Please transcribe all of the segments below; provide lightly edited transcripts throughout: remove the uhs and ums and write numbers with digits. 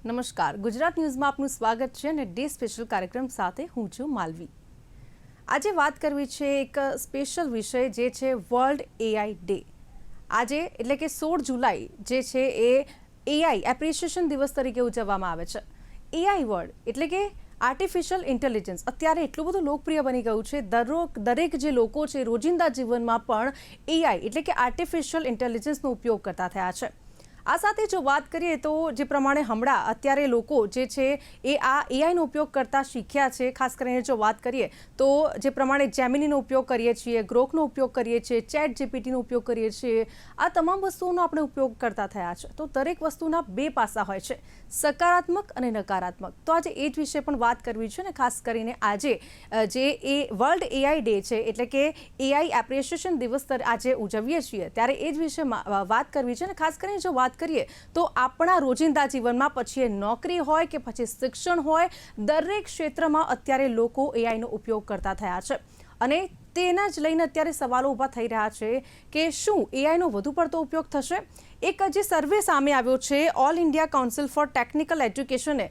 નમસ્કાર, ગુજરાત ન્યૂઝમાં આપનું સ્વાગત છે અને ડે સ્પેશિયલ કાર્યક્રમ સાથે હું છું માલવી। આજે વાત કરવી છે એક સ્પેશિયલ વિષય જે છે વર્લ્ડ એઆઈ ડે। આજે એટલે કે 16 જુલાઈ જે છે એ એઆઈ એપ્રિશિએશન દિવસ તરીકે ઉજવવામાં આવે છે। એઆઈ વર્લ્ડ એટલે કે આર્ટિફિશિયલ ઇન્ટેલિજન્સ અત્યારે એટલું બધું લોકપ્રિય બની ગયું છે। દરેક જે લોકો છે રોજિંદા જીવનમાં પણ એઆઈ એટલે કે આર્ટિફિશિયલ ઇન્ટેલિજન્સનો ઉપયોગ કરતા થયા છે। આ સાથે જો વાત કરીએ તો જે પ્રમાણે હમણાં અત્યારે લોકો જે છે એ આ એઆઈનો ઉપયોગ કરતા શીખ્યા છે। ખાસ કરીને જો વાત કરીએ તો જે પ્રમાણે જેમિનીનો ઉપયોગ કરીએ છીએ, ગ્રોકનો ઉપયોગ કરીએ છીએ, ચેટ જીપીટીનો ઉપયોગ કરીએ છીએ, આ તમામ વસ્તુઓનો આપણે ઉપયોગ કરતા થયા છે। તો દરેક વસ્તુના બે પાસા હોય છે, સકારાત્મક અને નકારાત્મક। તો આજે એ જ વિશે પણ વાત કરવી છે ને ખાસ કરીને આજે જે એ વર્લ્ડ એઆઈ ડે છે એટલે કે એઆઈ એપ્રિશિએશન દિવસ આજે ઉજવીએ છીએ ત્યારે એ જ વિશે વાત કરવી છે ને ખાસ કરીને જો વાત કરીએ તો આપણા રોજિંદા જીવનમાં પછી એ નોકરી હોય કે પછી શિક્ષણ હોય, દરેક ક્ષેત્રમાં અત્યારે લોકો એઆઈનો ઉપયોગ કરતા થયા છે અને તેના જ લઈને અત્યારે સવાલો ઊભા થઈ રહ્યા છે કે શું એઆઈનો વધુ પડતો ઉપયોગ થશે। એક જે સર્વે સામે આવ્યો છે all India council for technical એજ્યુકેશને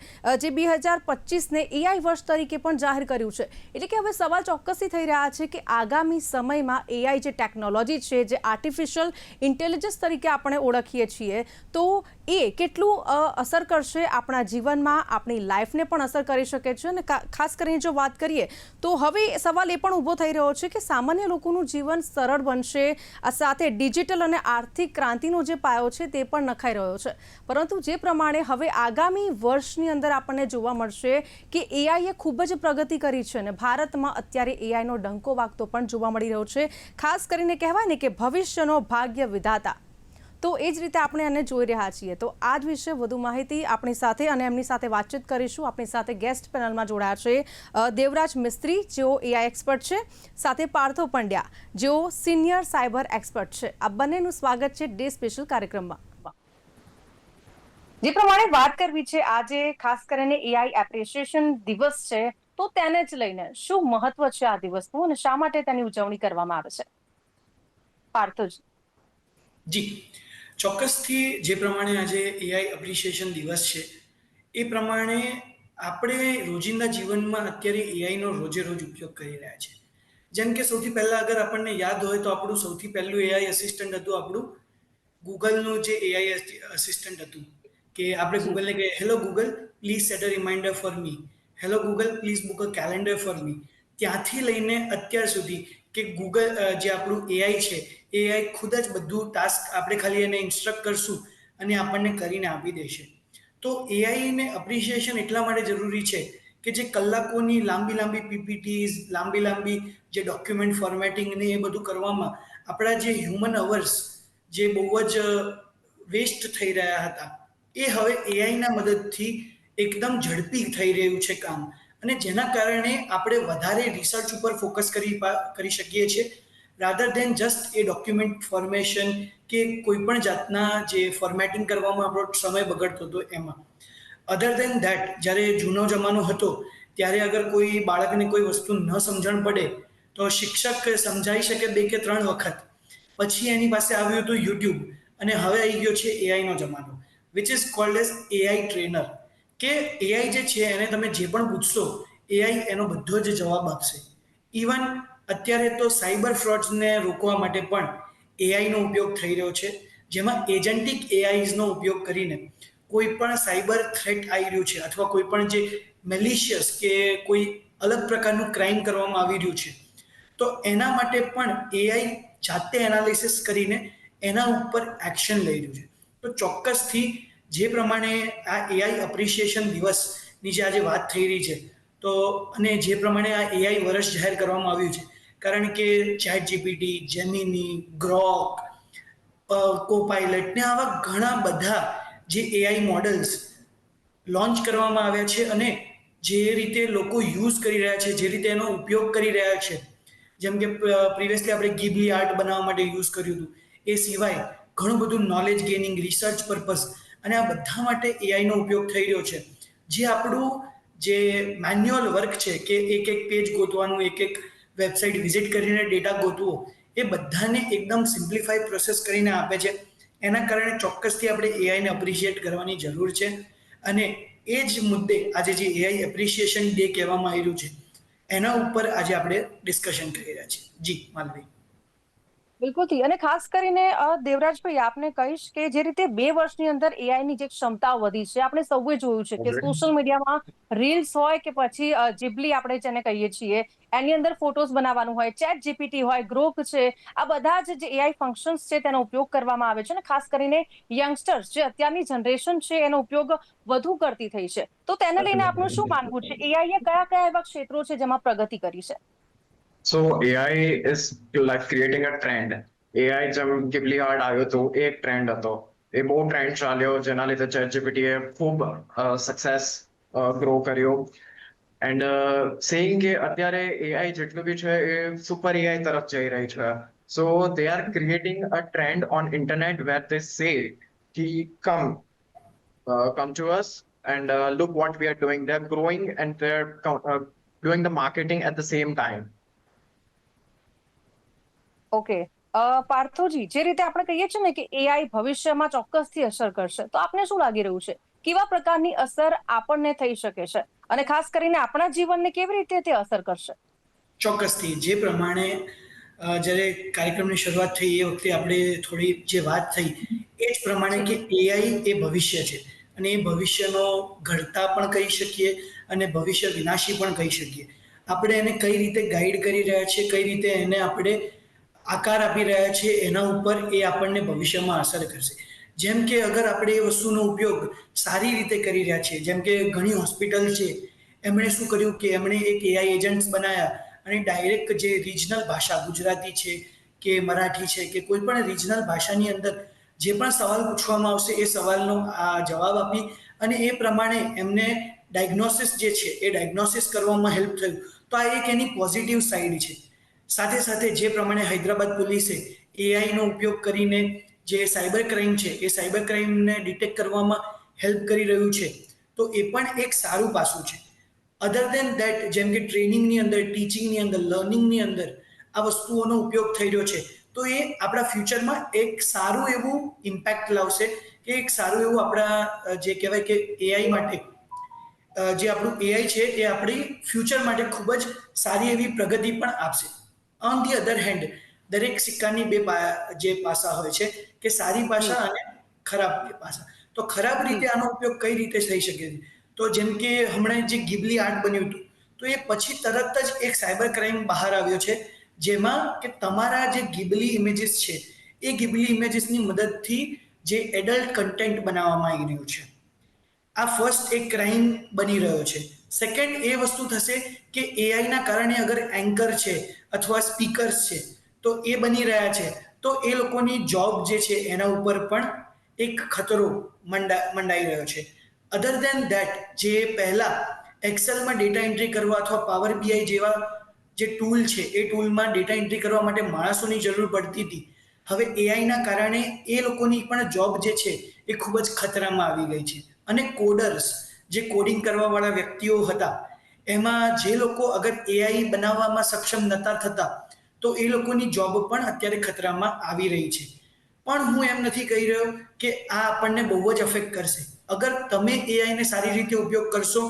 જે 2025ને એઆઈ વર્ષ તરીકે પણ જાહેર કર્યું છે। એટલે કે હવે સવાલ ચોક્કસથી થઈ રહ્યા છે કે આગામી સમયમાં એઆઈ જે ટેકનોલોજી છે, જે આર્ટિફિશિયલ ઇન્ટેલિજન્સ તરીકે આપણે ઓળખીએ છીએ, તો એ કેટલું અસર કરશે આપણા જીવનમાં, આપણી લાઈફને પણ અસર કરી શકે છે। અને ખાસ કરીને જો વાત કરીએ તો હવે સવાલ એ પણ ઊભો થઈ રહ્યો છે કે સામાન્ય લોકોનું જીવન સરળ બનશે, આ સાથે ડિજિટલ અને આર્થિક ક્રાંતિનો જે પાયો છે તે પણ નખાઈ રહ્યો છે। પરંતુ જે પ્રમાણે હવે આગામી વર્ષની અંદર આપણને જોવા મળશે કે એઆઈએ ખૂબ જ પ્રગતિ કરી છે અને ભારતમાં અત્યારે એઆઈનો ડંકો વાગતો પણ જોવા મળી રહ્યો છે। ખાસ કરીને કહેવાય ને કે ભવિષ્યનો ભાગ્ય વિધાતા, તો એ જ રીતે આપણે એને જોઈ રહ્યા છીએ। તો આ જ વિશે વધુ માહિતી આપણી સાથે અને એમની સાથે વાતચીત કરીશું। આપણી સાથે ગેસ્ટ પેનલમાં જોડાયા છે દેવરાજ મિસ્ત્રી, જેઓ એઆઈ એક્સપર્ટ છે, સાથે પાર્થો પંડ્યા, જેઓ સિનિયર સાયબર એક્સપર્ટ છે। આ બંનેનું સ્વાગત છે ડે સ્પેશિયલ કાર્યક્રમમાં। જે પ્રમાણે વાત કરવી છે આજે ખાસ કરીને એઆઈ એપ્રિશિએશન દિવસ છે, તો તેને જ લઈને શું મહત્વ છે આ દિવસનું અને શા માટે તેની ઉજવણી કરવામાં આવે છે? પાર્થોજી। જી ચોક્કસથી જે પ્રમાણે આજે એઆઈ એપ્રિશિએશન દિવસ છે એ પ્રમાણે આપણે રોજિંદા જીવનમાં અત્યારે એઆઈનો રોજે રોજ ઉપયોગ કરી રહ્યા છે। જેમ કે સૌથી પહેલાં અગર આપણને યાદ હોય તો આપણું સૌથી પહેલું એઆઈ અસિસ્ટન્ટ હતું આપણું ગૂગલનું જે એઆઈ અસિસ્ટન્ટ હતું કે આપણે ગૂગલને કહીએ hello Google please set a reminder for me, hello Google please book a calendar for me. ત્યાંથી લઈને અત્યાર સુધી કે ગૂગલ જે આપણું એઆઈ છે એઆઈ ખુદ જ બધું ટાસ્ક આપણે ખાલી એને ઇન્સ્ટ્રક્ટ કરશું અને આપણને કરીને આપી દેશે। તો એઆઈને એપ્રિશિએશન એટલા માટે જરૂરી છે કે જે કલાકોની લાંબી લાંબી પીપીટીઝ, લાંબી લાંબી જે ડોક્યુમેન્ટ ફોર્મેટિંગ ને એ બધું કરવામાં આપણા જે હ્યુમન અવર્સ જે બહુ જ વેસ્ટ થઈ રહ્યા હતા, એ હવે એઆઈના મદદથી એકદમ ઝડપી થઈ રહ્યું છે કામ, અને જેના કારણે આપણે વધારે રિસર્ચ ઉપર ફોકસ કરી શકીએ છીએ રાધર દેન જસ્ટ એ ડોક્યુમેન્ટ ફોર્મેશન કે કોઈ પણ જાતના જે ફોર્મેટિંગ કરવામાં આપણો સમય બગડતો હતો એમાં। અધર દેન ધેટ જ્યારે જૂનો જમાનો હતો ત્યારે અગર કોઈ બાળકને કોઈ વસ્તુ ન સમજણ પડે તો શિક્ષક સમજાવી શકે 2 કે 3 વખત, પછી એની પાસે આવ્યું હતું યુટ્યુબ, અને હવે આવી ગયો છે એઆઈનો જમાનો which is called as AI trainer, કે એઆઈ જે છે એને તમે જે પણ પૂછશો એઆઈ એનો બધો જ જવાબ આપશે। ઇવન અત્યારે તો સાયબર ફ્રોડ્સને રોકવા માટે પણ એઆઈનો ઉપયોગ થઈ રહ્યો છે, જેમાં એજન્ટિક એઆઈઝનો ઉપયોગ કરીને કોઈ પણ સાયબર થ્રેટ આવી રહ્યું છે અથવા કોઈ પણ જે મેલિશિયસ કે કોઈ અલગ પ્રકારનું ક્રાઇમ કરવામાં આવી રહ્યું છે, તો એના માટે પણ એઆઈ જાતે એનાલિસિસ કરીને એના ઉપર એક્શન લઈ રહ્યું છે। તો ચોક્કસથી જે પ્રમાણે આ એઆઈ એપ્રિશિએશન દિવસની જે આજે વાત થઈ રહી છે, તો અને જે પ્રમાણે આ એઆઈ વર્ષ જાહેર કરવામાં આવ્યું છે, કારણ કે ચેટ જીપીટી, જેમિની, ગ્રોક, કોપાઇલટ ને આવા ઘણા બધા જે એઆઈ મોડલ્સ લોન્ચ કરવામાં આવ્યા છે અને જે રીતે લોકો યુઝ કરી રહ્યા છે, જે રીતે એનો ઉપયોગ કરી રહ્યા છે, જેમ કે પ્રિવિયસલી આપણે ગિબલી આર્ટ બનાવવા માટે યુઝ કર્યું હતું, એ સિવાય ઘણું બધું નોલેજ ગેઇનિંગ, રિસર્ચ પર્પઝ અને આ બધા માટે એઆઈનો ઉપયોગ થઈ રહ્યો છે, જે આપણું જે મેન્યુઅલ વર્ક છે કે એક એક પેજ ગોતવાનું, એક એક વેબસાઇટ વિઝિટ કરીને ડેટા ગોતવો, એ બધાને એકદમ સિમ્પ્લિફાઈ પ્રોસેસ કરીને આપે છે। એના કારણે ચોક્કસથી આપણે એઆઈને એપ્રિશિએટ કરવાની જરૂર છે। અને એ જ મુદ્દે આજે જે એઆઈ એપ્રિશિએશન ડે કહેવામાં આવ્યું છે એના ઉપર આજે આપણે ડિસ્કશન કરી રહ્યા છીએ. જી માલવી. બિલકુલથી અને ખાસ કરીને દેવરાજભાઈ આપને કહીશ કે જે રીતે 2 વર્ષની અંદર એઆઈ ની જે ક્ષમતાઓ વધી છે આપણે સૌએ જોયું છે કે સોશિયલ મીડિયામાં રીલ્સ હોય કે પછી જીબલી આપણે જેને કહીએ છીએ એની અંદર ફોટોઝ બનાવવાનું હોય, ચેટ જીપીટી હોય, ગ્રોક છે, આ બધા જ જે એઆઈ ફંક્શન્સ છે તેનો ઉપયોગ કરવામાં આવે છે અને ખાસ કરીને યંગસ્ટર્સ જે અત્યારની જનરેશન છે એનો ઉપયોગ વધુ કરતી થઈ છે. તો તેને લઈને આપનું શું માનવું છે? એઆઈ એ કયા કયા એવા ક્ષેત્રો છે જેમાં પ્રગતિ કરી છે? So AI is like creating a trend. AI જેમ ગિબલી આર્ટ આવ્યો હતો એ એક ટ્રેન્ડ હતો. એ બહુ ટ્રેન્ડ ચાલ્યો જેના લીધે ChatGPT એ ખૂબ સક્સેસ ગ્રો કર્યો. એન્ડ સેઇંગ કે અત્યારે AI જેટલું બી છે એ સુપર AI તરફ જઈ રહી છે. So they are creating a trend on internet where they say ki come to us and look what we are doing. They're growing and they're doing the marketing at the same time. Okay. પાર્થોજી, જે રીતે આપણે કહીએ છીએ ને કે AI ભવિષ્યમાં ચોક્કસથી અસર કરશે, તો આપને શું લાગી રહ્યું છે? કેવા પ્રકારની અસર આપણને થઈ શકે છે અને ખાસ કરીને આપણા જીવનને કેવી રીતે તે અસર કરશે? ચોક્કસથી જે પ્રમાણે જ્યારે કાર્યક્રમની શરૂઆત થઈ એ વખતે આપણે થોડી જે વાત થઈ એ જ પ્રમાણે કે એઆઈ એ ભવિષ્ય છે અને એ ભવિષ્યનો ઘડતા પણ કહી શકીએ અને ભવિષ્ય વિનાશી પણ કહી શકીએ. આપણે એને કઈ રીતે ગાઈડ કરી રહ્યા છીએ, કઈ રીતે એને આપણે આકાર આપી રહ્યા છીએ એના ઉપર એ આપણને ભવિષ્યમાં અસર કરશે. જેમ કે અગર આપણે એ વસ્તુનો ઉપયોગ સારી રીતે કરી રહ્યા છીએ, જેમ કે ઘણી હોસ્પિટલ છે એમણે શું કર્યું કે એમણે એક એઆઈ એજન્ટ્સ બનાવ્યા અને ડાયરેક્ટ જે રિજનલ ભાષા ગુજરાતી છે કે મરાઠી છે કે કોઈ પણ રિજનલ ભાષાની અંદર જે પણ સવાલ પૂછવામાં આવશે એ સવાલનો જવાબ આપી અને એ પ્રમાણે એમને ડાયગ્નોસિસ જે છે એ ડાયગ્નોસિસ કરવામાં હેલ્પ થયું. તો આ એક એની પોઝિટિવ સાઈડ છે. સાથે સાથે જે પ્રમાણે હૈદરાબાદ પોલીસે એઆઈનો ઉપયોગ કરીને જે સાયબર ક્રાઇમ છે એ સાયબર ક્રાઇમને ડિટેક્ટ કરવામાં હેલ્પ કરી રહ્યું છે તો એ પણ એક સારું પાસું છે. અધર દેન દેટ જેમ કે ટ્રેનિંગની અંદર, ટીચિંગની અંદર, લર્નિંગની અંદર આ વસ્તુઓનો ઉપયોગ થઈ રહ્યો છે તો એ આપણા ફ્યુચરમાં એક સારું એવું ઇમ્પેક્ટ લાવશે કે એક સારું એવું આપણા જે કહેવાય કે એઆઈ માટે જે આપણું એઆઈ છે એ આપણી ફ્યુચર માટે ખૂબ જ સારી એવી પ્રગતિ પણ આપશે. ઓન ધી અધર હેન્ડ દરેક સિક્કાની જે પાસા હોય છે કે સારી પાસા અને ખરાબ પાસા. તો ખરાબ રીતે આનો ઉપયોગ કઈ રીતે થઈ શકે છે? તો જેમ કે હમણાં જે ગિબલી આર્ટ બન્યું હતું તો એ પછી તરત જ એક સાયબર ક્રાઇમ બહાર આવ્યો છે જેમાં કે તમારા જે ગિબલી ઇમેજીસ છે એ ગિબલી ઇમેજીસની મદદથી જે એડલ્ટ કન્ટેન્ટ બનાવવામાં આવી રહ્યું છે. આ ફર્સ્ટ એક ક્રાઇમ બની રહ્યો છે. સેકન્ડ એ વસ્તુ થશે કે એઆઈના કારણે અગર એન્કર છે અથવા સ્પીકર્સ છે તો એ બની રહ્યા છે તો એ લોકોની જોબ જે છે એના ઉપર પણ એક ખતરો મંડાઈ રહ્યો છે. અધર દેન ધેટ જે પહેલા એક્સેલમાં ડેટા એન્ટ્રી કરવા અથવા પાવર બીઆઈ જેવા જે ટૂલ છે એ ટૂલમાં ડેટા એન્ટ્રી કરવા માટે માણસોની જરૂર પડતી હતી, હવે એઆઈના કારણે એ લોકોની પણ જોબ જે છે એ ખૂબ જ ખતરામાં આવી ગઈ છે. અને કોડર્સ જે કોડિંગ કરવાવાળા વ્યક્તિઓ હતા એમાં જે લોકો અગર એઆઈ બનાવવામાં સક્ષમ નતા થતા તો એ લોકોની જોબ પણ અત્યારે ખતરામાં આવી રહી છે. પણ હું એમ નથી કહી રહ્યો કે આ આપણને બહુ જ અફેક્ટ કરશે. અગર તમે એઆઈને સારી રીતે ઉપયોગ કરશો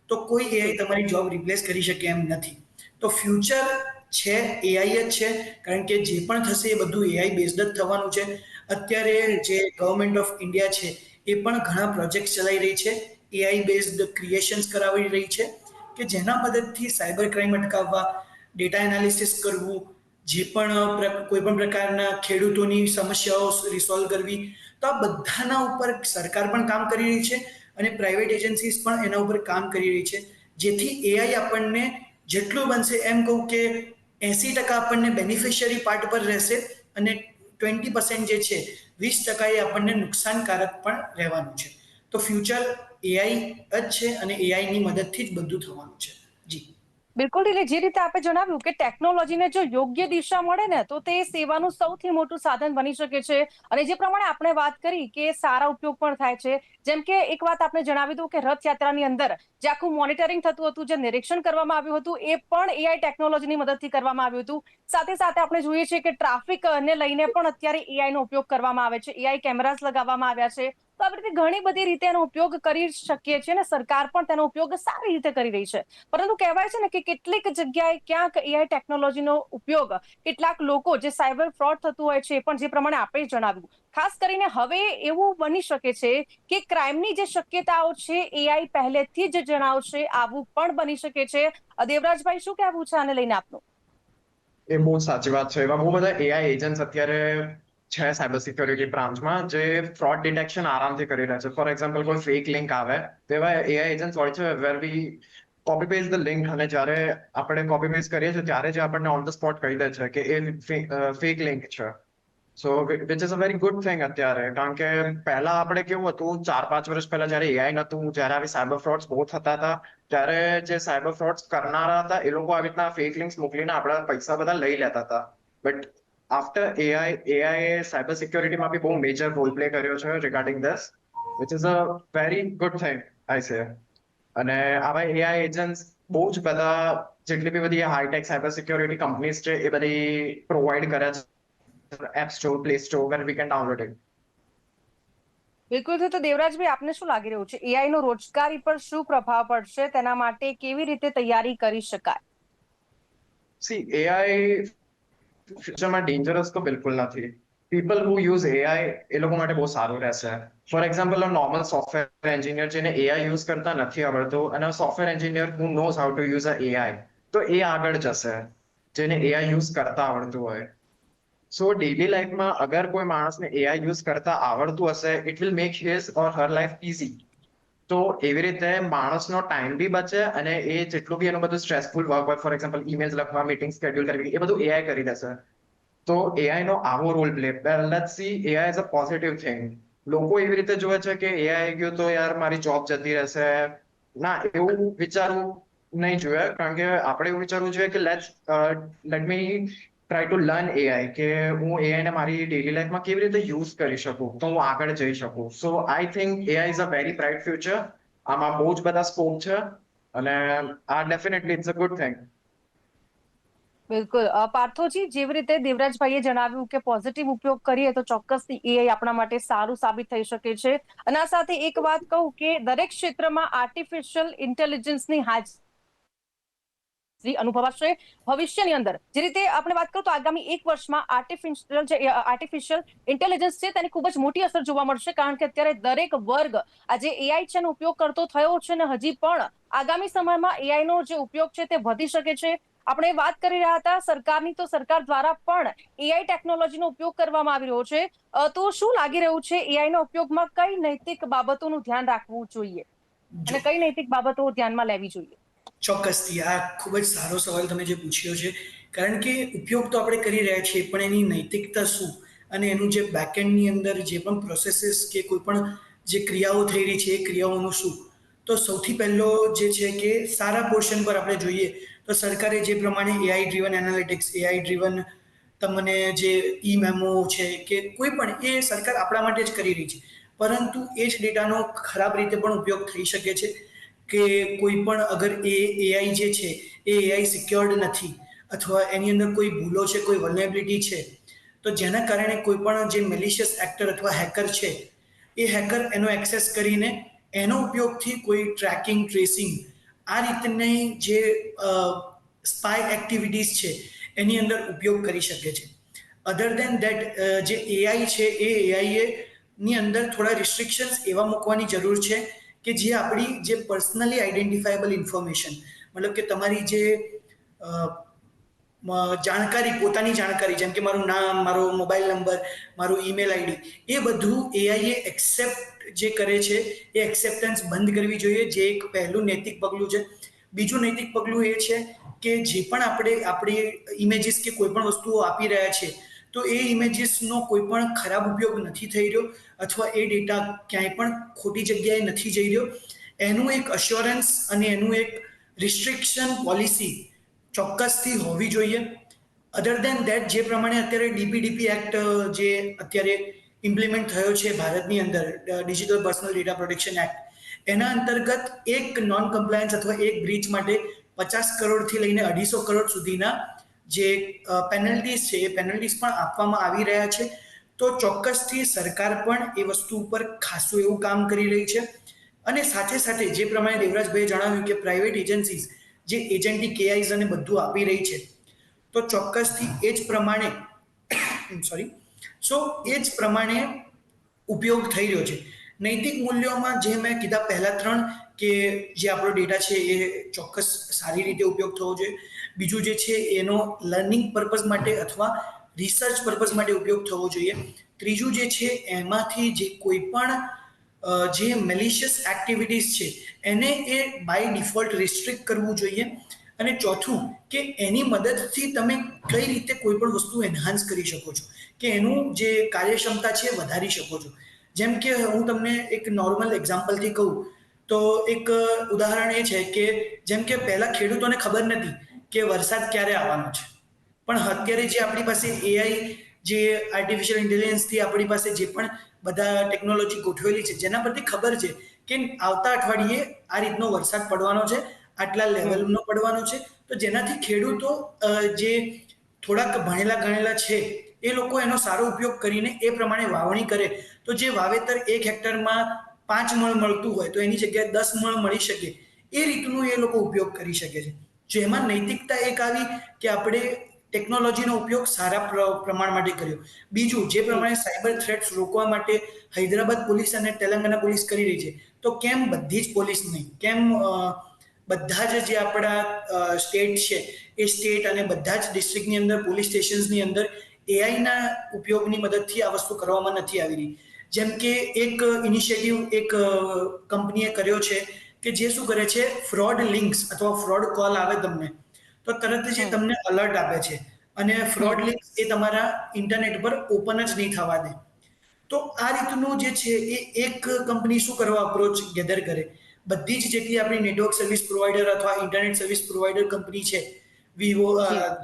તો કોઈ એઆઈ તમારી જોબ રિપ્લેસ કરી શકે એમ નથી. તો ફ્યુચર છે એઆઈ જ છે કારણ કે જે પણ થશે એ બધું એઆઈ બેઝડ જ થવાનું છે. અત્યારે જે ગવર્મેન્ટ ઓફ ઇન્ડિયા છે એ પણ ઘણા પ્રોજેક્ટ ચલાવી રહી છે, એઆઈ બેઝડ ક્રિએશન્સ કરાવી રહી છે કે જેના મદદથી સાયબર ક્રાઇમ અટકાવવા, ડેટા એનાલિસિસ કરવું, જે પણ કોઈ પણ પ્રકારના ખેડૂતોની સમસ્યાઓ રિસોલ્વ કરવી, તો આ બધાના ઉપર સરકાર પણ કામ કરી રહી છે અને પ્રાઇવેટ એજન્સીસ પણ એના ઉપર કામ કરી રહી છે જેથી એઆઈ આપણને જેટલું બનશે એમ કહું કે 80% આપણને બેનિફિશિયરી પાર્ટ પર રહેશે અને 20% જે છે 20% એ આપણને નુકસાનકારક પણ રહેવાનું છે. તો ફ્યુચર એઆઈ જ છે અને એઆઈની મદદથી જ બધું થવાનું છે. જી બિલકુલ, એટલે જે રીતે આપણે જણાવ્યું કે ટેકનોલોજીને જો યોગ્ય દિશા મળે ને તો તે સેવાનું સૌથી મોટું સાધન બની શકે છે. અને જે પ્રમાણે આપણે વાત કરી કે સારા ઉપયોગ પણ થાય છે, જેમ કે એક વાત આપણે જણાવી દઉં કે રથયાત્રાની અંદર જે આખું મોનિટરિંગ થતું હતું, જે નિરીક્ષણ કરવામાં આવ્યું હતું, એ પણ એઆઈ ટેકનોલોજીની મદદથી કરવામાં આવ્યું હતું. સાથે સાથે આપણે જોઈએ છીએ કે ટ્રાફિકને લઈને પણ અત્યારે એઆઈ નો ઉપયોગ કરવામાં આવે છે. એઆઈ કેમેરાસ લગાવવામાં આવ્યા છે, તો આવી રીતે ઘણી બધી રીતે એનો ઉપયોગ કરી શકીએ છીએ અને સરકાર પણ તેનો ઉપયોગ સારી રીતે કરી રહી છે. પરંતુ કહેવાય છે ને કે કેટલીક જગ્યાએ ક્યાંક એઆઈ ટેકનોલોજીનો ઉપયોગ કેટલાક લોકો જે સાયબર ફ્રોડ થતું હોય છે, એ પણ જે પ્રમાણે આપણે જણાવ્યું, ખાસ કરીને હવે એવું બની શકે છે કે ક્રાઇમની જે શક્યતાઓ છે એઆઈ પહેલેથી જ જણાવશે, આવું પણ બની શકે છે. દેવરાજભાઈ, શું કહેવું છે આને લઈને આપનું? એ બહુ સાચી વાત છે. એવા બહુ બધા એઆઈ એજન્ટ્સ અત્યારે છે સાયબર સિક્યોરિટી બ્રાન્ચમાં જે ફ્રોડ ડિટેક્શન આરામથી કરી રહ્યા છે. ફોર એક્ઝામ્પલ કોઈ ફેક લિંક આવે તો એવા એઆઈ એજન્ટ્સ હોય છે વેર વી કોપી પેસ્ટ ધ લિંક, અને જ્યારે આપણે કોપી પેસ્ટ કરીએ છીએ ત્યારે જ આપણને ઓન ધ સ્પોટ કહી દે છે કે એ ફેક લિંક છે. So which is a very good thing અત્યારે, કારણ કે પહેલા આપણે કેવું હતું, 4-5 વર્ષ પહેલા જ્યારે એઆઈ નતું, જ્યારે આવી સાયબર ફ્રોડ્સ બહુ થતા હતા, ત્યારે જે સાયબર ફ્રોડ્સ કરનારા હતા એ લોકો આવી રીતના ફેક લિંક્સ મોકલીને આપણા પૈસા બધા લઈ લેતા હતા. બટ આફ્ટર એઆઈ સાયબર સિક્યોરિટીમાં બી બહુ મેજર રોલ પ્લે કર્યો છે regarding this, which is a very good thing આઈ સે. અને આવા એઆઈ એજન્ટ્સ બહુ જ બધા, જેટલી બી બધી હાઈટેક સાયબર સિક્યોરિટી કંપનીઝ છે એ બધી પ્રોવાઈડ કરે છે app store, play store, where we can download it. બિલકુલ. તો દેવરાજભાઈ, આપને શું લાગી રહ્યું છે, એઆઈ નો રોજગારી પર શું પ્રભાવ પડશે, તેના માટે કેવી રીતે તૈયારી કરી શકાય? See, AI ફ્યુચરમાં ડેન્જરસ તો બિલકુલ નથી. પીપલ હુ યુઝ એઆઈ એ લોકો માટે બહુ સારું રહેશે. For example, normal software engineer જેને એઆઈ યુઝ કરતા નથી આવડતું, અને software engineer who nose how to use a AI, તો એ આગળ જશે જેને એઆઈ યુઝ કરતા આવડતું હોય. સો ડેલી લાઈફમાં અગર કોઈ માણસને એઆઈ યુઝ કરતા આવડતું હશે, it will make his or her life easy. તો એવી રીતે માણસનો ટાઈમ બી બચે, અને એ જેટલું બી એનું બધું સ્ટ્રેસફુલ વર્ક હોય, ફોર એક્ઝામ્પલ ઈમેલ લખવા, મીટિંગ શેડ્યુલ કરવી, એ બધું એઆઈ કરી દેશે. તો એઆઈ નો આવો role play, let's see AI as a positive thing. લોકો એવી રીતે જોવે છે કે એઆઈ આવી ગયું તો યાર મારી જોબ જતી રહેશે. ના, એવું વિચારવું નહીં જોઈએ, કારણ કે આપણે એવું વિચારવું જોઈએ કે let me try to learn AI, કે હું એઆઈને મારી ડેલી લાઈફમાં કેવી રીતે યુઝ કરી શકું તો હું આગળ જઈ શકું. So I think AI is a very bright future. આમાં બહુ જ બધા સ્કોપ છે, અને આ definitely it's a good thing. બિલકુલ. પાર્થોજી, જેવી રીતે દેવરાજભાઈએ જણાવ્યું કે પોઝિટિવ ઉપયોગ કરીએ તો ચોક્કસથી એઆઈ આપણા માટે સારું સાબિત થઈ શકે છે. અને આ સાથે એક વાત કહું કે દરેક ક્ષેત્રમાં આર્ટિફિશિયલ ઇન્ટેલિજન્સની હાજરી અનુભવાશે ભવિષ્યની અંદર. જે રીતે આપણે વાત કરીએ તો આગામી 1 વર્ષમાં આર્ટિફિશિયલ ઇન્ટેલિજન્સ છે તેની ખૂબ જ મોટી અસર જોવા મળશે, કારણ કે અત્યારે દરેક વર્ગ આજે એઆઈ છે એનો ઉપયોગ કરતો થયો છે, અને હજી પણ આગામી સમયમાં એઆઈ નો જે ઉપયોગ છે તે વધી શકે છે. આપણે વાત કરી રહ્યા હતા સરકારની, તો સરકાર દ્વારા પણ એઆઈ ટેકનોલોજીનો ઉપયોગ કરવામાં આવી રહ્યો છે. તો શું લાગી રહ્યું છે, એઆઈ ના ઉપયોગમાં કઈ નૈતિક બાબતોનું ધ્યાન રાખવું જોઈએ જો અને કઈ નૈતિક બાબતો ધ્યાનમાં લેવી જોઈએ? ચોક્કસથી આ ખૂબ જ સારો સવાલ તમે જે પૂછ્યો છે, કારણ કે ઉપયોગ તો આપણે કરી રહ્યા છીએ, પણ એની નૈતિકતા શું, અને એનું જે બેકએન્ડની અંદર જે પણ પ્રોસેસીસ કે કોઈ પણ જે ક્રિયાઓ થઈ રહી છે એ ક્રિયાઓનું શું. તો સૌથી પહેલો જે છે કે સારા પોર્શન પર આપણે જોઈએ તો સરકારે જે પ્રમાણે AI driven analytics, AI driven તમને જે ઈ મેમો છે કે કોઈ પણ, એ સરકાર આપણા માટે જ કરી રહી છે. પરંતુ એ જ ડેટાનો ખરાબ રીતે પણ ઉપયોગ થઈ શકે છે, કે કોઈ પણ અગર એ એઆઈ જે છે એ એઆઈ સિક્યોર્ડ નથી, અથવા એની અંદર કોઈ ભૂલો છે, કોઈ વલ્નેબિલિટી છે, તો જેના કારણે કોઈ પણ જે મેલિશિયસ એક્ટર અથવા હેકર છે, એ હેકર એનો એક્સેસ કરીને એનો ઉપયોગથી કોઈ ટ્રેકિંગ, ટ્રેસિંગ, આ રીતની જે સ્પાય એક્ટિવિટીઝ છે એની અંદર ઉપયોગ કરી શકે છે. અધર દેન દેટ, જે એઆઈ છે એ એઆઈએ ની અંદર થોડા રિસ્ટ્રિક્શન્સ એવા મૂકવાની જરૂર છે કે જે આપણી જે પર્સનલી આઈડેન્ટિફાયેબલ ઇન્ફોર્મેશન, મતલબ કે તમારી જે જાણકારી, પોતાની જાણકારી, જેમ કે મારું નામ, મારો મોબાઈલ નંબર, મારું ઈમેલ આઈડી, એ બધું એઆઈએ એક્સેપ્ટ જે કરે છે એ એક્સેપ્ટન્સ બંધ કરવી જોઈએ, જે એક પહેલું નૈતિક પગલું છે. બીજું નૈતિક પગલું એ છે કે જે પણ આપણે આપણી ઇમેજીસ કે કોઈ પણ વસ્તુઓ આપી રહ્યા છે, તો એ ઇમેજીસનો કોઈ પણ ખરાબ ઉપયોગ નથી થઈ રહ્યો, અથવા એ ડેટા ક્યાંય પણ ખોટી જગ્યાએ નથી જઈ રહ્યો. એનું એક અશ્યોરન્સ અને એનું એક રિસ્ટ્રિક્શન પોલિસી ચોક્કસથી હોવી જોઈએ. અધર દેન દેટ, જે પ્રમાણે અત્યારે ડીપીડીપી એક્ટ જે અત્યારે ઇમ્પ્લિમેન્ટ થયો છે ભારતની અંદર, digital personal data protection act, એના અંતર્ગત એક નોન કમ્પ્લાયન્સ અથવા એક બ્રીચ માટે 50 કરોડથી લઈને 250 કરોડ સુધીના જે પેનલ્ટીઝ છે એ પેનલ્ટીઝ પણ આપવામાં આવી રહ્યા છે. તો ચોક્કસથી સરકાર પણ એ વસ્તુ ઉપર ખાસું એવું કામ કરી રહી છે. અને સાથે સાથે જે પ્રમાણે દેવરાજભાઈએ જણાવ્યું કે પ્રાઇવેટ એજન્સીઝ જે એજન્ટી કેઆઈઝ અને બધું આપી રહી છે, તો ચોક્કસથી એ જ પ્રમાણે એ જ પ્રમાણે ઉપયોગ થઈ રહ્યો છે. નૈતિક મૂલ્યોમાં જે મેં કીધા પહેલા 3 કે જે આપણો ડેટા છે એ ચોક્કસ સારી રીતે ઉપયોગ થવો જોઈએ. બીજું જે છે એનો લર્નિંગ પર્પઝ માટે અથવા રિસર્ચ પર્પઝ માટે ઉપયોગ થવો જોઈએ. ત્રીજું જે છે એમાંથી જે કોઈ પણ જે મેલિશિયસ એક્ટિવિટીઝ છે એને એ બાય ડિફોલ્ટ રિસ્ટ્રિક્ટ કરવું જોઈએ. અને ચોથું કે એની મદદથી તમે કઈ રીતે કોઈ પણ વસ્તુ એન્હાન્સ કરી શકો છો, કે એનું જે કાર્યક્ષમતા છે એ વધારી શકો છો. જેમ કે હું તમને એક નોર્મલ એક્ઝામ્પલથી કહું તો એક ઉદાહરણ એ છે કે જેમ કે પહેલા ખેડૂતોને ખબર નથી કે વરસાદ ક્યારે આવવાનો છે, પણ અત્યારે જે આપણી પાસે એઆઈ, જે આર્ટિફિશિયલ ઇન્ટેલિજન્સથી આપણી પાસે જે પણ બધા ટેકનોલોજી ગોઠવેલી છે, જેના પરથી ખબર છે કે આવતા અઠવાડિયે આ રીતનો વરસાદ પડવાનો છે, આટલા લેવલનો પડવાનો છે. તો જેનાથી ખેડૂતો જે થોડાક ભણેલા ગણેલા છે એ લોકો એનો સારો ઉપયોગ કરીને એ પ્રમાણે વાવણી કરે, તો જે વાવેતર 1 હેક્ટરમાં 5 મણ મળતું હોય તો એની જગ્યાએ 10 મણ મળી શકે, એ રીતનું એ લોકો ઉપયોગ કરી શકે છે. જેમાં નૈતિકતા એક આવી કે આપણે ટેકનોલોજીનો ઉપયોગ સારા પ્રમાણ માટે કર્યો. બીજું, જે પ્રમાણે સાયબર થ્રેટ્સ રોકવા માટે હૈદરાબાદ પોલીસ અને તેલંગાના પોલીસ કરી રહી છે, તો કેમ બધી જ પોલીસ નહીં, કેમ બધા જ જે આપણા સ્ટેટ છે એ સ્ટેટ અને બધા જ ડિસ્ટ્રિક્ટની અંદર પોલીસ સ્ટેશન્સની અંદર એઆઈના ઉપયોગની મદદથી આ વસ્તુ કરવામાં નથી આવી રહી. જેમ કે એક ઇનિશિયેટિવ એક કંપનીએ કર્યો છે કે જે શું કરે છે, ફ્રોડ લિંક્સ અથવા ફ્રોડ કોલ આવે તમને તો તરત જ એ તમને અલર્ટ આપે છે અને ફ્રોડ લિંક્સ એ તમારા ઇન્ટરનેટ પર ઓપન જ નહીં થવા દે. તો આ રીતનું જે છે એ એક કંપની શું કરવા અપ્રોચ ગેધર કરે, બધી જ જેટલી આપણી નેટવર્ક સર્વિસ પ્રોવાઈડર અથવા ઇન્ટરનેટ સર્વિસ પ્રોવાઈડર કંપની છે, વિવો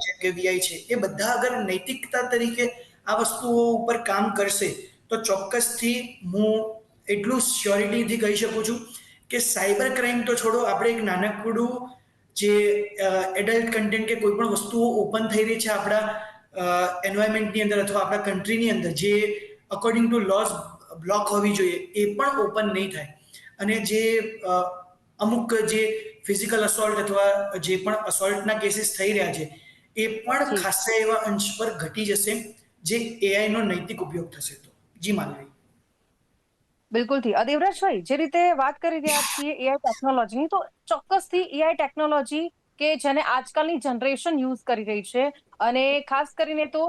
જેમ કે વીઆઈ છે, એ બધા અગર નૈતિકતા તરીકે આ વસ્તુઓ ઉપર કામ કરશે તો ચોક્કસથી હું એટલું શ્યોરિટીથી કહી શકું છું કે સાયબર ક્રાઇમ તો છોડો, આપણે એક નાનકડું જે એડલ્ટ કન્ટેન્ટ કે કોઈ પણ વસ્તુઓ ઓપન થઈ રહી છે આપણા એન્વાયરમેન્ટની અંદર અથવા આપણા કન્ટ્રીની અંદર, જે અકોર્ડિંગ ટુ લોઝ બ્લોક હોવી જોઈએ, એ પણ ઓપન નહીં થાય. અને જે અમુક જે ફિઝિકલ અસોલ્ટ અથવા જે પણ અસોલ્ટના કેસીસ થઈ રહ્યા છે એ પણ ખાસા એવા અંશ પર ઘટી જશે જે એઆઈનો નૈતિક ઉપયોગ થશે તો. જી માનવી. બિલકુલથી. દેવરાજભાઈ, જે રીતે વાત કરી રહ્યા છીએ એઆઈ ટેકનોલોજીની, તો ચોક્કસથી એઆઈ ટેકનોલોજી કે જેને આજકાલની જનરેશન યુઝ કરી રહી છે, અને ખાસ કરીને તો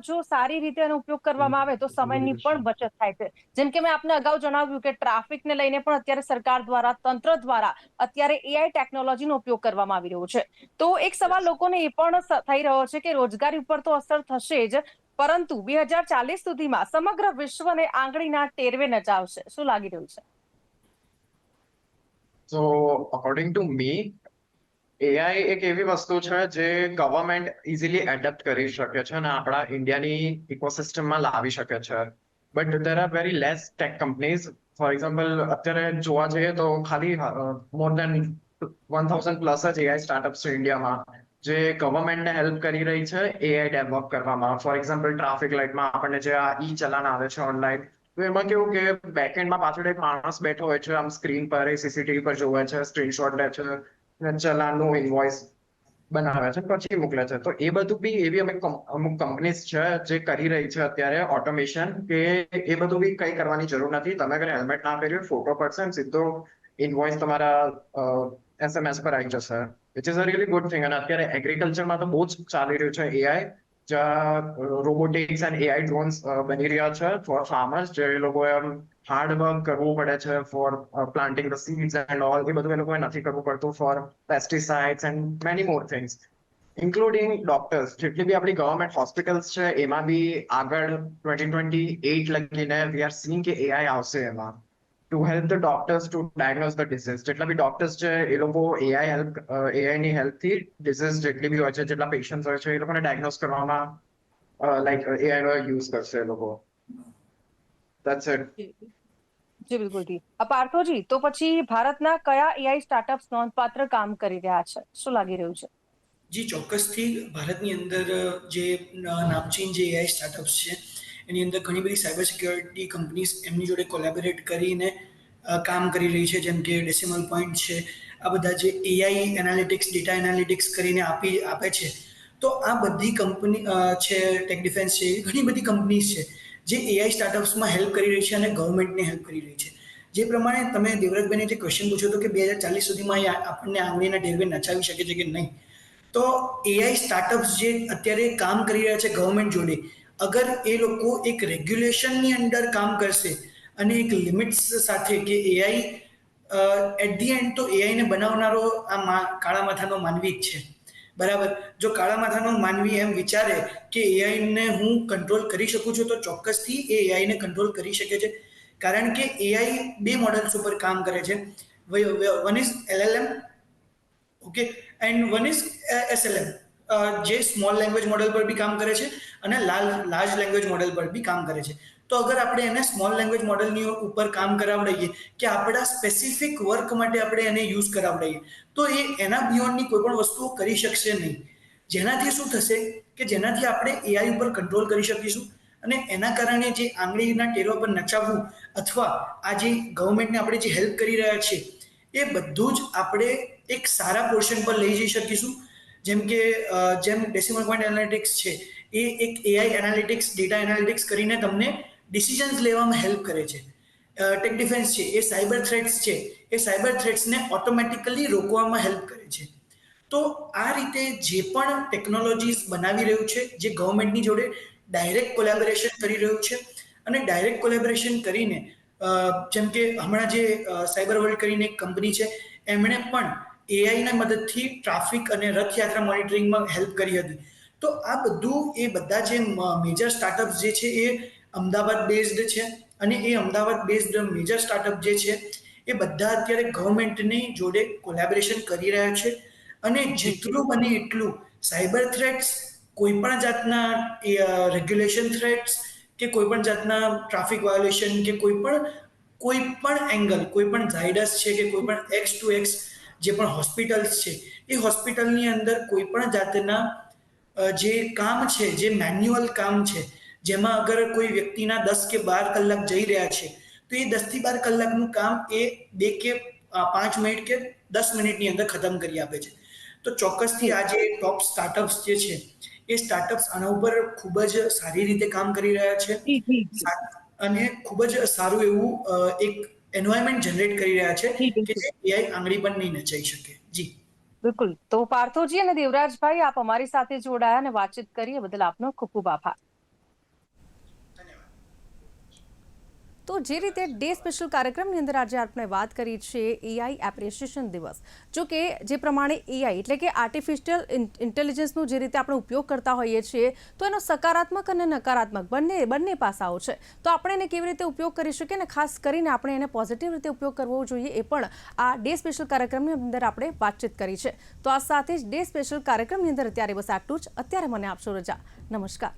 જો સારી રીતે એનો ઉપયોગ કરવામાં આવે તો સમયની પણ બચત થાય છે. જેમ કે મેં આપને અગાઉ જણાવ્યું કે ટ્રાફિકને લઈને પણ અત્યારે સરકાર દ્વારા, તંત્ર દ્વારા અત્યારે એઆઈ ટેકનોલોજીનો ઉપયોગ કરવામાં આવી રહ્યો છે. તો એક સવાલ લોકોને એ પણ થઈ રહ્યો છે કે રોજગારી ઉપર તો અસર થશે જ, પરંતુ 2040 સુધીમાં સમગ્ર વિશ્વને આંગળીના ટેરવે નચાવશે. શું લાગી રહ્યું છે? So according to me, AI એક એવી વસ્તુ છે જે ગવર્મેન્ટ ઇઝીલી એડપ્ટ કરી શકે છે અને આપણા ઇન્ડિયાની ઇકોસિસ્ટમમાં લાવી શકે છે. But there are very less tech companies. For example, અત્યારે જોવા જઈએ તો ખાલી મોર દેન 1000 પ્લસ જ એઆઈ સ્ટાર્ટઅપ્સ છે ઇન્ડિયામાં, જે ગવર્મેન્ટને હેલ્પ કરી રહી છે એઆઈ ડેવલપ કરવામાં. ફોર એક્ઝામ્પલ, ટ્રાફિક લાઇટમાં આપણને જે આ ઈ ચલાન આવે છે ઓનલાઈન, તો એમાં કેવું કે બેકએન્ડમાં પાછળ એક માણસ બેઠો હોય છે, આમ સ્ક્રીન પર એ સીસીટીવી પર જોવે છે, સ્ક્રીનશોટ લે છે, ચલાનનું ઇનવોઇસ બનાવે છે, પછી મોકલે છે. તો એ બધું બી એવી અમુક કંપનીઝ છે જે કરી રહી છે અત્યારે ઓટોમેશન, કે એ બધું બી કઈ કરવાની જરૂર નથી. તમે અગર હેલ્મેટ ના પહેર્યું, ફોટો પડશે ને સીધો ઇનવોઇસ તમારા એસએમએસ પર આવી જશે, which is a really good thing. અને અત્યારે એગ્રીકલ્ચરમાં તો બહુ જ ચાલી રહ્યું છે એઆઈ, જ્યાં રોબોટિક્સ એન્ડ એઆઈ ડ્રોન્સ બની રહ્યા છે ફોર ફાર્મર્સ, જે લોકોએ હાર્ડ વર્ક કરવું પડે છે for planting the seeds and all, એ બધું એ લોકોએ નથી કરવું પડતું for pesticides and many more things, including doctors. જેટલી બી આપણી ગવર્મેન્ટ હોસ્પિટલ્સ છે એમાં બી આગળ 2028 લગીને વી આર સીઈંગ કે એઆઈ આવશે એમાં, to help the doctors to diagnose the disease. જેટલા બી ડોક્ટર્સ છે એ લોકો એઆઈની હેલ્પથી ડિસીઝ જેટલી બી હોય છે, જેટલા પેશન્ટ્સ હોય છે, એ લોકોને ડાયગ્નોઝ કરવામાં લાઈક એઆઈનો યુઝ કરશે એ લોકો. That's it. જી બિલકુલથી. પાર્થોજી, તો પછી ભારતના કયા એઆઈ સ્ટાર્ટઅપ્સ નોંધપાત્ર કામ કરી રહ્યા છે? શું લાગી રહ્યું છે? જી ચોક્કસથી ભારતની અંદર જે નામચીન જે એઆઈ સ્ટાર્ટઅપ્સ છે એની અંદર ઘણી બધી સાયબર સિક્યોરિટી કંપનીઝ એમની જોડે કોલેબોરેટ કરીને કામ કરી રહી છે, જેમ કે ડેસિમલ પોઈન્ટ છે, આ બધા જે એઆઈ એનાલિટિક્સ, ડેટા એનાલિટિક્સ કરીને આપે છે. તો આ બધી કંપની છે, ટેક ડિફેન્સ છે, એવી ઘણી બધી કંપનીઝ છે જે એઆઈ સ્ટાર્ટઅપ્સમાં હેલ્પ કરી રહી છે અને ગવર્મેન્ટને હેલ્પ કરી રહી છે. જે પ્રમાણે તમે દેવરાજભાઈને જે ક્વેશ્ચન પૂછ્યો હતો કે 2040 સુધીમાં આપણને આંગળીના ટેરવે નચાવી શકે છે કે નહીં, તો એઆઈ સ્ટાર્ટઅપ્સ જે અત્યારે કામ કરી રહ્યા છે ગવર્મેન્ટ જોડે, અગર એ લોકો એક રેગ્યુલેશનની અંદર કામ કરશે અને એક લિમિટ્સ સાથે કે એઆઈ એટ ધી એન્ડ તો એઆઈને બનાવનારો આ કાળા માથાનો માનવી જ છે, બરાબર. જો કાળા માથાનો માનવી એમ વિચારે કે એઆઈને હું કંટ્રોલ કરી શકું છું, તો ચોક્કસથી એ એઆઈને કંટ્રોલ કરી શકે છે. કારણ કે એઆઈ બે મોડલ્સ ઉપર કામ કરે છે. One is LLM, okay, and one is SLM, જે સ્મોલ લેંગ્વેજ મોડેલ પર બી કામ કરે છે અને લાર્જ લેંગ્વેજ મોડેલ પર બી કામ કરે છે. તો અગર આપણે એને સ્મોલ લેંગ્વેજ મોડેલની ઉપર કામ કરાવડાવીએ કે આપણા સ્પેસિફિક વર્ક માટે આપણે એને યુઝ કરાવડાવીએ, તો એ એના બિયોન્ડની કોઈ પણ વસ્તુઓ કરી શકશે નહીં. જેનાથી શું થશે કે જેનાથી આપણે એઆઈ ઉપર કંટ્રોલ કરી શકીશું અને એના કારણે જે આંગળીના ટેરવા પર નચાવવું અથવા આ જે ગવર્મેન્ટને આપણે જે હેલ્પ કરી રહ્યા છે એ બધું જ આપણે એક સારા પોર્શન પર લઈ જઈ શકીશું. જેમ ડેસિમલ પોઈન્ટ એનાલિટિક્સ છે, એ એક એઆઈ એનાલિટિક્સ, ડેટા એનાલિટિક્સ કરીને તમને ડિસિઝન્સ લેવામાં હેલ્પ કરે છે. ટેક ડિફેન્સ છે, એ સાયબર થ્રેટ્સ છે, એ સાયબર થ્રેટ્સને ઓટોમેટિકલી રોકવામાં હેલ્પ કરે છે. તો આ રીતે જે પણ ટેકનોલોજીસ બનાવી રહ્યું છે, જે ગવર્મેન્ટની જોડે ડાયરેક્ટ કોલેબોરેશન કરી રહ્યું છે અને ડાયરેક્ટ કોલેબોરેશન કરીને જેમ કે હમણાં જે સાયબર વર્લ્ડ કરીને એક કંપની છે, એમણે પણ એઆઈના મદદથી ટ્રાફિક અને રથયાત્રા મોનિટરિંગમાં હેલ્પ કરી હતી. તો આ બધું એ બધા જે મેજર સ્ટાર્ટઅપ્સ જે છે એ અમદાવાદ બેઝડ છે અને એ અમદાવાદ બેઝડ મેજર સ્ટાર્ટઅપ જે છે એ બધા અત્યારે ગવર્મેન્ટની જોડે કોલેબોરેશન કરી રહ્યા છે. અને જેટલું બને એટલું સાયબર થ્રેટ્સ, કોઈ પણ જાતના રેગ્યુલેશન થ્રેટ્સ કે કોઈ પણ જાતના ટ્રાફિક વાયોલેશન કે કોઈ પણ એંગલ, કોઈ પણ ઝાયડસ છે કે કોઈ પણ એક્સ ટુ એક્સ જે પણ હોસ્પિટલ્સ છે, એ હોસ્પિટલની અંદર કોઈ પણ જાતના જે કામ છે, જે મેન્યુઅલ કામ છે, જેમાં અગર કોઈ વ્યક્તિના 10 કે 12 કલાક જઈ રહ્યા છે, તો એ 10 થી 12 કલાકનું કામ એ 2 કે 5 મિનિટ કે 10 મિનિટની અંદર ખતમ કરી આપે છે. તો ચોક્કસથી આ જે ટોપ સ્ટાર્ટઅપ્સ જે છે, એ સ્ટાર્ટઅપ્સ આના ઉપર ખૂબ જ સારી રીતે કામ કરી રહ્યા છે અને ખૂબ જ સારું એવું એક એન્વાયરમેન્ટ જનરેટ કરી રહ્યા છે કે જે એઆઈ આંગળી પણ નહીં નચાઈ શકે. જી બિલકુલ. તો પાર્થોજી અને દેવરાજભાઈ, આપ અમારી સાથે જોડાયા અને વાતચીત કરી એ બદલ આપનો ખૂબ ખૂબ આભાર. તો જે રીતે ડે સ્પેશિયલ કાર્યક્રમની અંદર આજે આપણે વાત કરી છે એઆઈ એપ્રિશિએશન દિવસ. જો કે જે પ્રમાણે એઆઈ એટલે કે આર્ટિફિશિયલ ઇન્ટેલિજન્સનો જે રીતે આપણે ઉપયોગ કરતા હોઈએ છીએ, તો એનો સકારાત્મક અને નકારાત્મક બંને પાસાઓ છે. તો આપણે એને કેવી રીતે ઉપયોગ કરી શકીએ અને ખાસ કરીને આપણે એને પોઝિટિવ રીતે ઉપયોગ કરવો જોઈએ, એ પણ આ ડે સ્પેશિયલ કાર્યક્રમની અંદર આપણે વાતચીત કરી છે. તો આ સાથે જ ડે સ્પેશિયલ કાર્યક્રમની અંદર અત્યારે બસ આટલું જ. અત્યારે મને આપશો રજા. નમસ્કાર.